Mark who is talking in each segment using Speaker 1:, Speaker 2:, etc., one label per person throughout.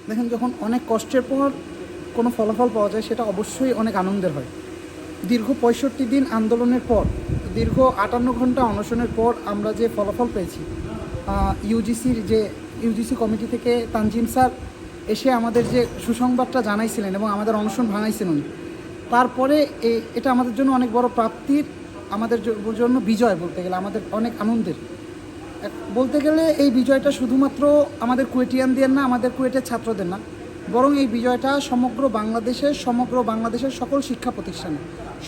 Speaker 1: দেখেন, যখন অনেক কষ্টের পর কোনো ফলাফল পাওয়া যায় সেটা অবশ্যই অনেক আনন্দের হয়। দীর্ঘ 65 দিন আন্দোলনের পর, দীর্ঘ 58 ঘন্টা অনশনের পর আমরা যে ফলাফল পেয়েছি, ইউজিসি কমিটি থেকে তানজিম স্যার এসে আমাদের যে সুসংবাদটা জানাইছিলেন এবং আমাদের অনশন ভাঙাইছিলেন, তারপরে এটা আমাদের জন্য অনেক বড় প্রাপ্তির, আমাদের জন্য বিজয় বলতে গেলে, আমাদের অনেক আনন্দের। বলতে গেলে এই বিজয়টা শুধুমাত্র আমাদের কুয়েটিয়ানদের না, আমাদের কুয়েটের ছাত্রদের না, বরং এই বিজয়টা সমগ্র বাংলাদেশের সকল শিক্ষা প্রতিষ্ঠানে,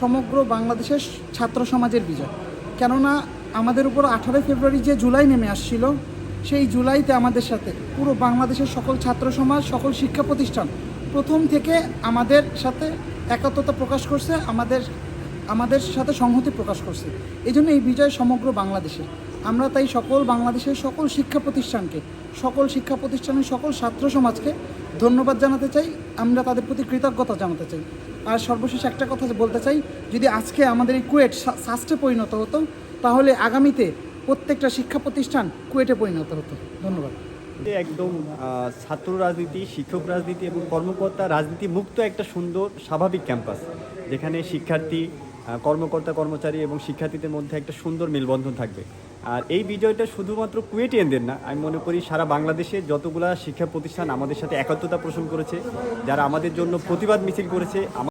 Speaker 1: সমগ্র বাংলাদেশের ছাত্র সমাজের বিজয়। কেননা আমাদের উপর 18 ফেব্রুয়ারি যে জুলাই নেমে আসছিল, সেই জুলাইতে আমাদের সাথে পুরো বাংলাদেশের সকল ছাত্র সমাজ, সকল শিক্ষা প্রতিষ্ঠান প্রথম থেকে আমাদের সাথে একাত্মতা প্রকাশ করছে, আমাদের সাথে সংহতি প্রকাশ করছে। এই জন্য এই বিজয় সমগ্র বাংলাদেশের। আমরা তাই বাংলাদেশের সকল শিক্ষা প্রতিষ্ঠানের সকল ছাত্র সমাজকে ধন্যবাদ জানাতে চাই, আমরা তাদের প্রতি কৃতজ্ঞতা জানাতে চাই। আর সর্বশেষ একটা কথা বলতে চাই, যদি আজকে আমাদের এই কুয়েট সাস্টে পরিণত হতো, তাহলে আগামীতে প্রত্যেকটা শিক্ষা প্রতিষ্ঠান কুয়েটে পরিণত হতো। ধন্যবাদ।
Speaker 2: একদম ছাত্র রাজনীতি, শিক্ষক রাজনীতি এবং কর্মকর্তা রাজনীতি মুক্ত একটা সুন্দর স্বাভাবিক ক্যাম্পাস, যেখানে শিক্ষার্থী, কর্মকর্তা, কর্মচারী এবং শিক্ষার্থীদের মধ্যে একটা সুন্দর মেলবন্ধন থাকবে। আর এই বিজয়টা শুধুমাত্র কুয়েটিয়ানদের না, আমি মনে করি সারা বাংলাদেশে যতগুলা শিক্ষা প্রতিষ্ঠান আমাদের সাথে একাত্মতা পোষণ করেছে, যারা আমাদের জন্য প্রতিবাদ মিছিল করেছে,